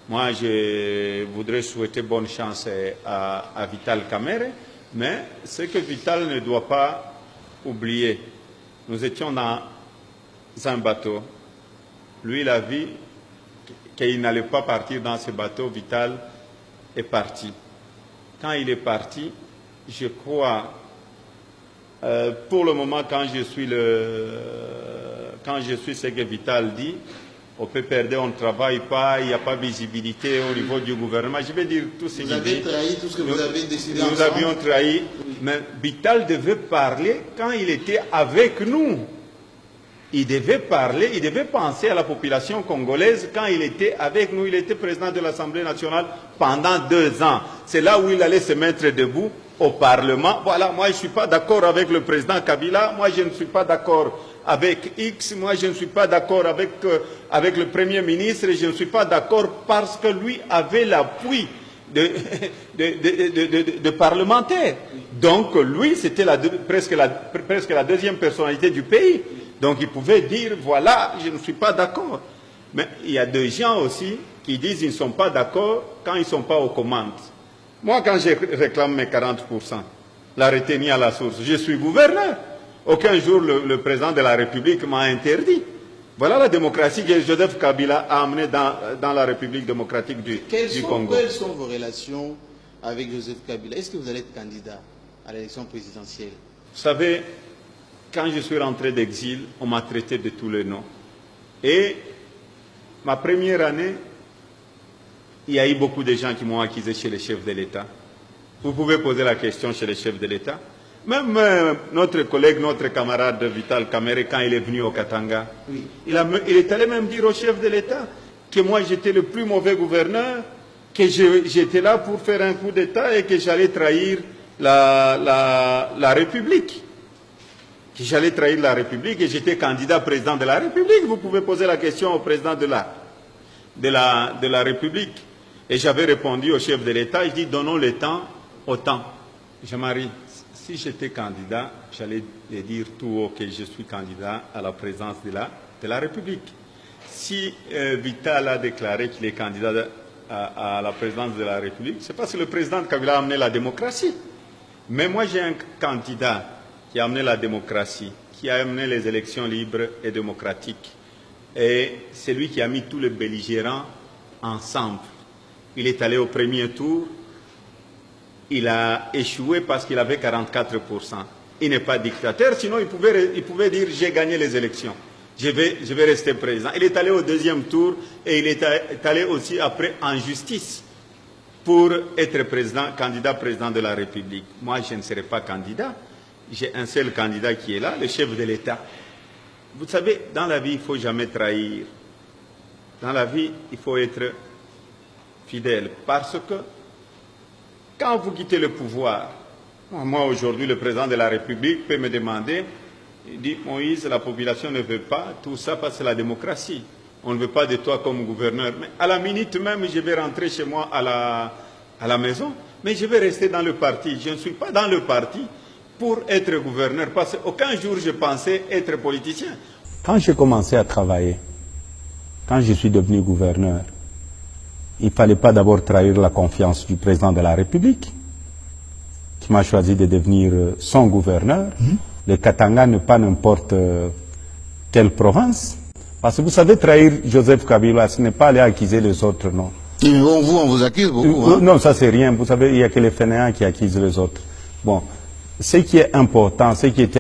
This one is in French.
Moi, je voudrais souhaiter bonne chance à Vital Kamerhe, mais ce que Vital ne doit pas oublier, nous étions dans un bateau. Lui, il a vu qu'il n'allait pas partir dans ce bateau. Vital est parti. Quand il est parti, je crois, pour le moment, quand je suis ce que Vital dit, au PPRD, on ne travaille pas, il n'y a pas de visibilité au niveau du gouvernement. Je vais dire tout ce qu'il dit. Vous avez trahi tout ce que vous avez décidé ensemble. Nous avions trahi, mais Vital devait parler quand il était avec nous. Il devait parler, il devait penser à la population congolaise quand il était avec nous. Il était président de l'Assemblée nationale pendant 2 ans. C'est là où il allait se mettre debout au Parlement. Voilà, moi je ne suis pas d'accord avec le président Kabila, moi je ne suis pas d'accord avec X, moi je ne suis pas d'accord avec le Premier ministre, je ne suis pas d'accord parce que lui avait l'appui de parlementaires. Donc lui, c'était presque la deuxième personnalité du pays. Donc il pouvait dire, voilà, je ne suis pas d'accord. Mais il y a des gens aussi qui disent qu'ils ne sont pas d'accord quand ils ne sont pas aux commandes. Moi, quand je réclame mes 40%, la retenue à la source, je suis gouverneur. Aucun jour, le président de la République m'a interdit. Voilà la démocratie que Joseph Kabila a amenée dans la République démocratique du Congo. Quelles sont vos relations avec Joseph Kabila? Est-ce que vous allez être candidat à l'élection présidentielle? Vous savez, quand je suis rentré d'exil, on m'a traité de tous les noms. Et ma première année, il y a eu beaucoup de gens qui m'ont accusé chez les chefs de l'État. Vous pouvez poser la question chez les chefs de l'État. Même notre collègue, notre camarade Vital Kamerhe, quand il est venu au Katanga, oui, il est allé même dire au chef de l'État que moi j'étais le plus mauvais gouverneur, que j'étais là pour faire un coup d'État et que j'allais trahir la République. Que j'allais trahir la République et j'étais candidat président de la République. Vous pouvez poser la question au président de la République. Et j'avais répondu au chef de l'État, je dis donnons le temps au temps. Jean-Marie, si j'étais candidat, j'allais dire tout haut que je suis candidat à la présidence de la République. Si Vital a déclaré qu'il est candidat à la présidence de la République, c'est parce que le président Kabila a amené la démocratie. Mais moi j'ai un candidat qui a amené la démocratie, qui a amené les élections libres et démocratiques. Et c'est lui qui a mis tous les belligérants ensemble. Il est allé au premier tour, il a échoué parce qu'il avait 44%. Il n'est pas dictateur, sinon il pouvait dire j'ai gagné les élections, je vais rester président. Il est allé au deuxième tour et il est allé aussi après en justice pour être candidat président de la République. Moi je ne serai pas candidat, j'ai un seul candidat qui est là, le chef de l'État. Vous savez, dans la vie il ne faut jamais trahir. Dans la vie il faut être fidèle parce que quand vous quittez le pouvoir, moi aujourd'hui le président de la République peut me demander, il dit Moïse, la population ne veut pas tout ça parce que c'est la démocratie. On ne veut pas de toi comme gouverneur. Mais à la minute même, je vais rentrer chez moi à la maison, mais je vais rester dans le parti. Je ne suis pas dans le parti pour être gouverneur parce qu'aucun jour je pensais être politicien. Quand j'ai commencé à travailler, quand je suis devenu gouverneur, il ne fallait pas d'abord trahir la confiance du président de la République, qui m'a choisi de devenir son gouverneur. Le Katanga n'est pas n'importe quelle province. Parce que vous savez, trahir Joseph Kabila, ce n'est pas aller accuser les autres, non. Et on vous accuse beaucoup. Hein? Non, ça c'est rien. Vous savez, il n'y a que les fainéants qui accusent les autres. Bon, ce qui est important, ce qui était